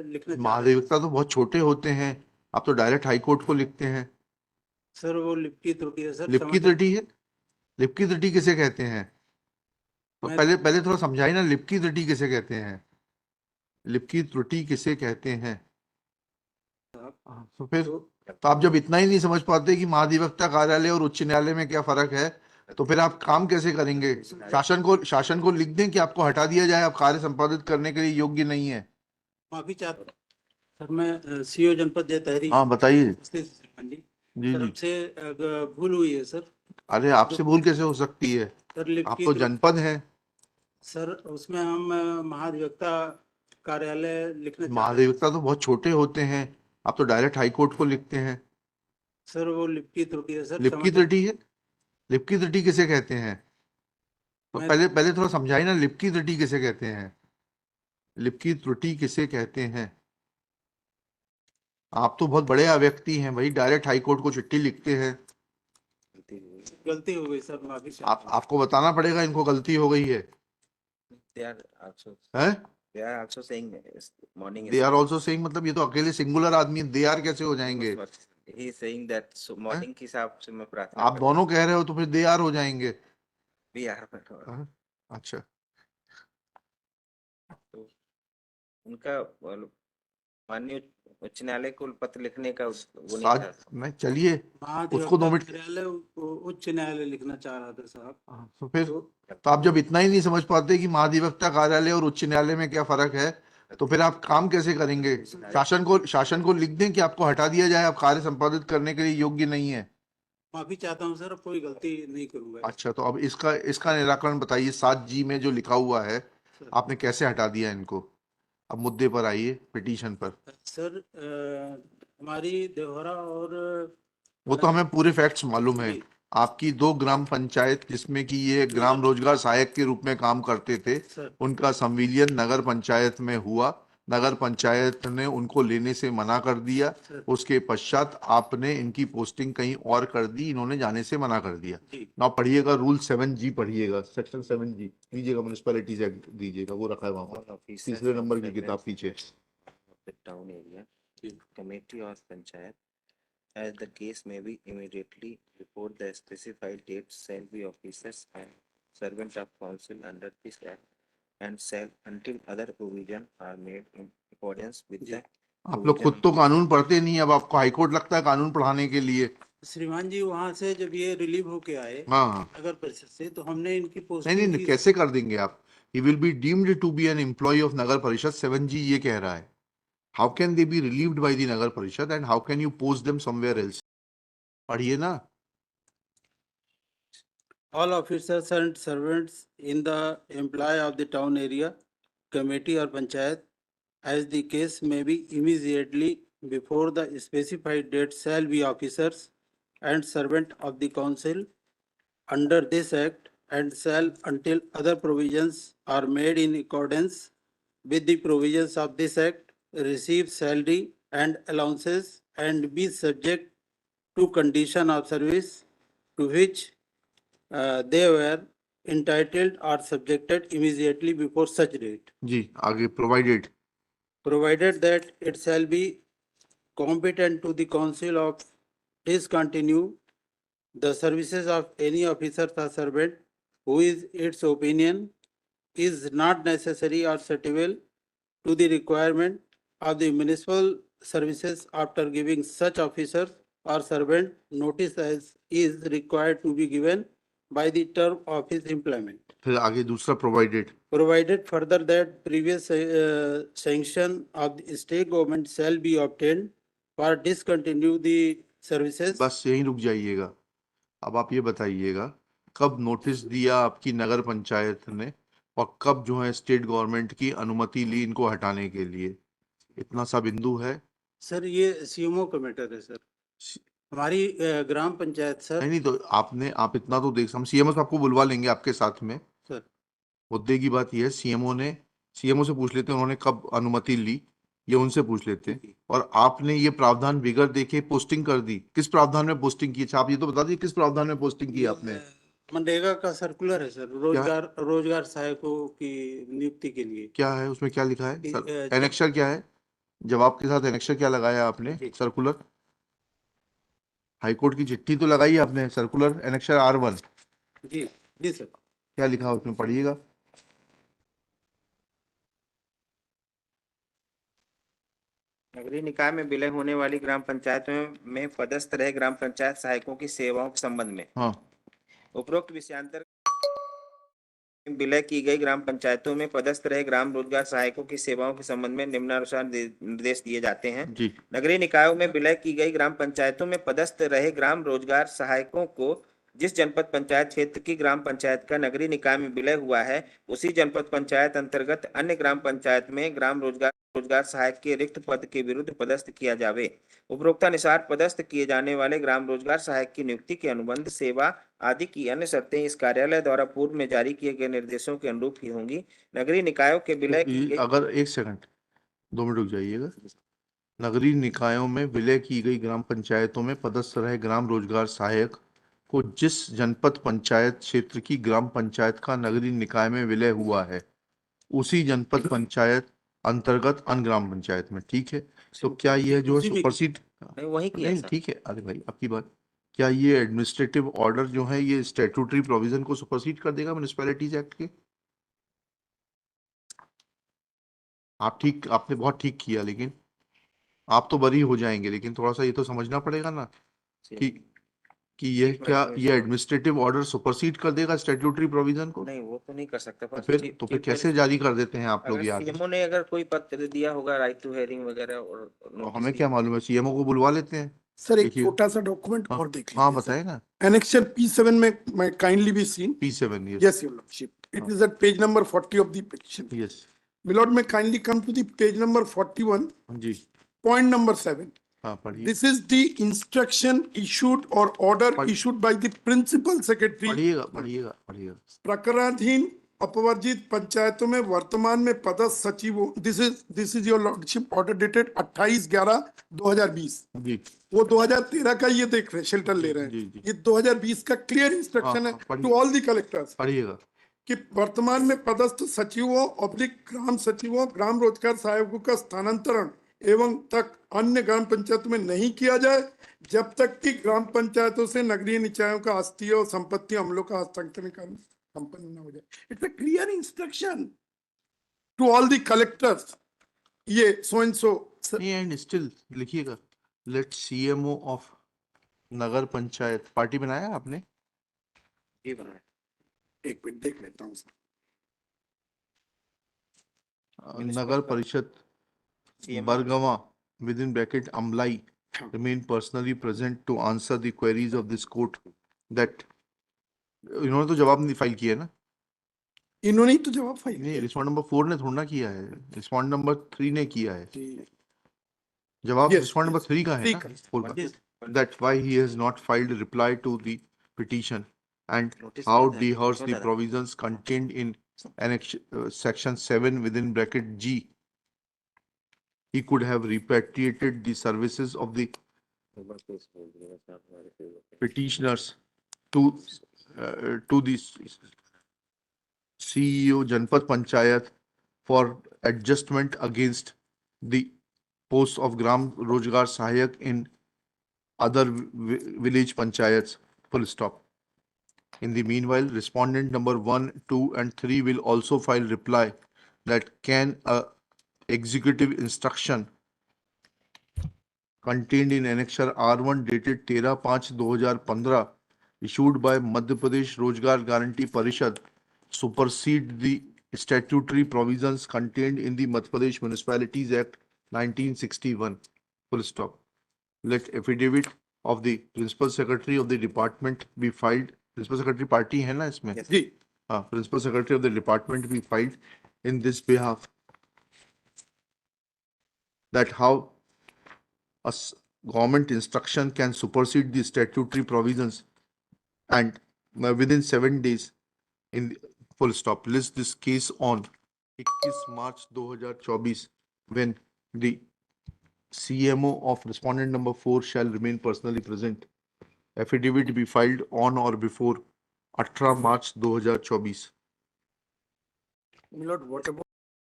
लिखना चाह रहे हैं। महाधिवक्ता तो बहुत छोटे होते हैं, आप तो डायरेक्ट हाई कोर्ट को लिखते हैं। सर वो लिप की त्रुटि है सर, लिप क्षमा की करें। त्रुटि है? लिप की त्रुटि किसे कहते हैं? तो मैं पहले पहले थोड़ा समझाइए ना, लिप की त्रुटि किसे कहते हैं? लिप की त्रुटि किसे कहते हैं? साहब तो फिर तो तो आप जब इतना ही नहीं समझ पाते कि महाधिवक्ता कार्यालय और उच्च न्यायालय में क्या फर्क है, तो फिर आप काम कैसे करेंगे? शासन को लिख दें कि आपको हटा दिया जाए, आप कार्य संपादित करने के लिए योग्य नहीं है। माफी चाहता हूँ सर, मैं सीओ जनपद जय तहरी हाँ बताइए। स्थित श्रीमान जी जी जी। तरफ से भूल हुई है सर। अरे जो आपसे भूल कैसे हो सकती है? सर लिप आप की तो त्रुटि जनपद हैं। सर, उसमें हम महाधिवक्ता कार्यालय लिखना चाह रहे थे। महाधिवक्ता तो बहुत छोटे होते हैं, आप तो डायरेक्ट हाई कोर्ट को लिखते हैं। सर वो लिप की त्रुटि है सर, लिप क्षमा की करें। त्रुटि है? लिप की त्रुटि किसे कहते हैं? तो मैं पहले पहले थोड़ा समझाइए ना, लिप की त्रुटि किसे कहते हैं? लिप की त्रुटि किसे कहते हैं? आप तो बहुत बड़े व्यक्ति हैं भाई, डायरेक्ट हाई कोर्ट को चिट्ठी लिखते हैं। गलती हो गई सर, माफी आप चाहता हूँ। आपको बताना पड़ेगा इनको गलती हो गई है। They are also हैं? they are also saying morning they is are also saying मतलब ये तो अकेले सिंगुलर आदमी, दे आर कैसे हो जाएंगे? he is saying that so हैं? morning के हिसाब से मैं प्रार्थना आप दोनों कह रहे हो तो फिर दे आर हो जाएंगे। भी यार हैं? अच्छा। तो उनका माननीय उच्च न्यायालय को पत्र लिखने का वो नहीं आज था। नहीं, चलिए उसको महाधिवक्ता 2 मिनट। कार्यालय उच्च न्यायालय लिखना चाह रहा था साहब। तो फिर तो तो आप जब इतना ही नहीं समझ पाते कि महाधिवक्ता कार्यालय और उच्च न्यायालय में क्या फर्क है, तो फिर आप काम कैसे करेंगे? शासन को लिख दें कि आपको हटा दिया जाए, आप कार्य संपादित करने के लिए योग्य नहीं है। माफी चाहता हूँ सर, अब कोई गलती नहीं करूंगा। अच्छा, तो अब इसका इसका निराकरण बताइए। 7G में जो लिखा हुआ है, सर आपने कैसे हटा दिया इनको? अब मुद्दे पर आइए, पिटीशन पर। सर हमारी देवहरा और वो तो हमें पूरे फैक्ट्स मालूम है। जी आपकी 2 ग्राम पंचायत जिसमें कि ये ग्राम रोजगार सहायक के रूप में काम करते थे, सर उनका संविलियन नगर पंचायत में हुआ। नगर पंचायत ने उनको लेने से मना कर दिया। सर उसके पश्चात आपने इनकी पोस्टिंग कहीं और कर दी, इन्होंने जाने से मना कर दिया। जी ना पढ़िएगा रूल 7G, पढ़िएगा सेक्शन 7G दीजिएगा, म्यूनिसिपैलिटीज एक्ट दीजिएगा, वो रखा है वहां पर तीसरे नंबर की किताब पीछे। टाउन एरिया जी कमेटी और panchayat as the case may be immediately before the specified date shall be officers and servant of council under this act and shall until other provision are made in accordance with the आप लोग खुद तो कानून पढ़ते नहीं, अब आपको high court लगता है कानून पढ़ाने के लिए। श्रीमान जी, वहां से जब ये रिलीव होके आए हाँ। नगर परिषद से, तो हमने इनकी नहीं पोस्टिंग नहीं, की। कैसे कर देंगे आप? He will be deemed to be an employ of Nagar Parishad, 7G ये कह रहा है। How can they be relieved by the Nagar Parishad and how can you post them somewhere else? पढ़िए ना। All officers and servants in the employ of the town area, committee or panchayat, as the case may be immediately before the specified date shall be officers and servant of the council under this act and shall until other provisions are made in accordance with the provisions of this act receive salary and allowances and be subject to condition of service to which they were entitled or subjected immediately before such date, जी आगे, provided. provided that it shall be competent to the council of discontinue the services of any officer or servant who is its opinion is not necessary or suitable to the requirement of the municipal services after giving such officer or servant notice as is required to be given by the term of his employment. फिर आगे दूसरा, provided. Provided further that previous sanction of the state government shall be obtained for discontinue the services. बस यहीं रुक जाइएगा। अब आप ये बताइएगा, कब नोटिस दिया आपकी नगर पंचायत ने और कब जो है स्टेट गवर्नमेंट की अनुमति ली इनको हटाने के लिए? इतना सा बिंदु है। सर ये सीएमओ का मैटर है सर, हमारी ग्राम पंचायत सर। नहीं नहीं, तो आप इतना तो देख, हम सीएमओ से आपको बुलवा लेंगे आपके साथ में। सर मुद्दे की बात यह है, सीएमओ से पूछ लेते हैं उन्होंने कब अनुमति ली, ये उनसे पूछ लेते हैं। और आपने ये प्रावधान बिगड़ देखे पोस्टिंग कर दी। किस प्रावधान में पोस्टिंग की? अच्छा आप ये तो बता दीजिए किस प्रावधान में पोस्टिंग की आपने? मनरेगा का सर्कुलर है सर, रोजगार सहायकों की नियुक्ति के लिए। क्या है उसमें, क्या लिखा है सर? जब एनेक्सर क्या है? जवाब के साथ एनेक्शर क्या लगाया आपने? सर्कुलर हाईकोर्ट की चिट्ठी तो लगाई आपने, सर्कुलर एनेक्शर R1 जी जी सर। क्या लिखा उसमें पढ़िएगा। नगरीय निकाय में विलय होने वाली ग्राम पंचायतों में पदस्थ रहे ग्राम पंचायत सहायकों की सेवाओं के संबंध में हाँ उपरोक्त विषयांतर विलय की गई ग्राम पंचायतों में पदस्थ रहे ग्राम रोजगार सहायकों की सेवाओं के संबंध में निम्नानुसार निर्देश दिए जाते हैं। जी। नगरीय निकायों में विलय की गई ग्राम पंचायतों में पदस्थ रहे ग्राम रोजगार सहायकों को जिस जनपद पंचायत क्षेत्र की ग्राम पंचायत का नगरीय निकाय में विलय हुआ है उसी जनपद पंचायत अंतर्गत अन्य ग्राम पंचायत में ग्राम रोजगार सहायक के रिक्त पद के विरुद्ध पदस्थ किया जावे। उपरोक्तानुसार पदस्थ किए जाने वाले ग्राम रोजगार सहायक की नियुक्ति के अनुबंध सेवा आदि की अन्य शर्तें इस कार्यालय द्वारा पूर्व में जारी किए गए निर्देशों के अनुरूप ही होंगी। नगरीय निकायों के विलय की गई अगर 1 सेकंड 2 मिनट रुक जाइएगा। नगरीय निकायों में विलय की गई ग्राम पंचायतों में पदस्थ रहे ग्राम रोजगार सहायक को जिस जनपद पंचायत क्षेत्र की ग्राम पंचायत का नगरीय निकाय में विलय हुआ है उसी जनपद पंचायत अंतर्गत अन्य ग्राम पंचायत में। ठीक है, तो क्या यह जो है उसी में- सुपरसीड नहीं वही किया नहीं? सर। ठीक है, अरे भाई आपकी बात, क्या ये एडमिनिस्ट्रेटिव ऑर्डर जो है ये स्टैट्यूटरी प्रोविजन को सुपरसीड कर देगा म्युनिसिपैलिटीज एक्ट के? आपने बहुत ठीक किया, लेकिन आप तो बरी हो जाएंगे, लेकिन थोड़ा सा ये तो समझना पड़ेगा ना कि कि ये क्या ये एडमिनिस्ट्रेटिव ऑर्डर सुपरसीड कर देगा स्टैट्यूटरी प्रोविजन को? नहीं वो तो नहीं कर सकता तो पर फिर कैसे जारी कर देते हैं आप लोग अगर ये आदेश? सीएमओ ने अगर कोई पत्र दिया होगा राइट टू हियरिंग वगैरह और तो नोटिस हमें क्या मालूम है, सीएमओ को बुलवा लेते हैं। सर एक देखिए। छोटा सा डॉक्यूमेंट हाँ, और देख हाँ लीजिए सर। बताए ना। एनेक्चर P7 में मैं kindly be seen P7 yes yes your lordship it is at page number 40 of the petition. yes My lord may kindly come to the page number 41 जी point number 7. हाँ पढ़िए This is the instruction issued or order Pardon. issued by the principal secretary पढ़िएगा प्रकरणाधीन अपवर्जित पंचायतों में वर्तमान में पदस्थ सचिवों this is your lordship order dated 28/11/2020। जी वो 2013 का ये देख रहे हैं शेल्टर ले रहे जी, हैं जी। ये 2020 का क्लियर इंस्ट्रक्शन है पढ़िए। टू ऑल दी कलेक्टर्स पढ़िएगा कि वर्तमान में पदस्थ सचिवों ऑब्लिक ग्राम सचिवों ग्राम रोजगार सहायकों का स्थानांतरण एवं तक अन्य ग्राम पंचायतों में नहीं किया जाए जब तक कि ग्राम पंचायतों से नगरीय निकायों का आस्तीय और संपत्ति अमलों का हस्तांतरण कार्य संपन्न न हो जाए। It's a clear instruction to all the collectors ये सो एंड सो। नहीं एंड स्टिल लिखिएगा let CMO of nagar panchayat party बनाया आपने? ही बना है। एक मिनट देख लेता हूँ Nagar Parishad CMO Bargawa within bracket Amlai remain personally present to answer the queries of this court that इन्होंने तो जवाब नहीं फाइल किया है ना? इन्होंने ही तो जवाब फाइल नहीं, रिस्पॉन्ड नंबर 4 ने थोड़ा ना किया है, रिस्पॉन्ड नंबर 3 ने किया है। किया। जवाब Yes, रिस्पॉन्ड नंबर yes, 3 का है three ना? का। 4 का। That why he has not filed a reply to the petition and Notice how किया था, dehears क्यों the डाला? provisions contained in annex section 7 within bracket G. He could have repatriated the services of the petitioners to the CEO Janpat Panchayat for adjustment against the post of Gram Rojgar Sahayak in other village panchayats. Full stop. In the meanwhile, respondent number 1, 2, and 3 will also file reply that can a executive instruction contained in annexure R1 dated 13/5/2015 issued by Madhya Pradesh Rozgar Guarantee Parishad supersede the statutory provisions contained in the Madhya Pradesh Municipalities Act 1961. Full stop. Let affidavit of the principal secretary of the department be filed. Principal secretary party है ना इसमें? Yes. जी हाँ, principal secretary of the department be filed in this behalf. That how a government instruction can supersede the statutory provisions and within 7 days in full stop list this case on 21 March 2024 when the CMO of respondent number 4 shall remain personally present. Affidavit be filed on or before 18 March 2024. My lord, what about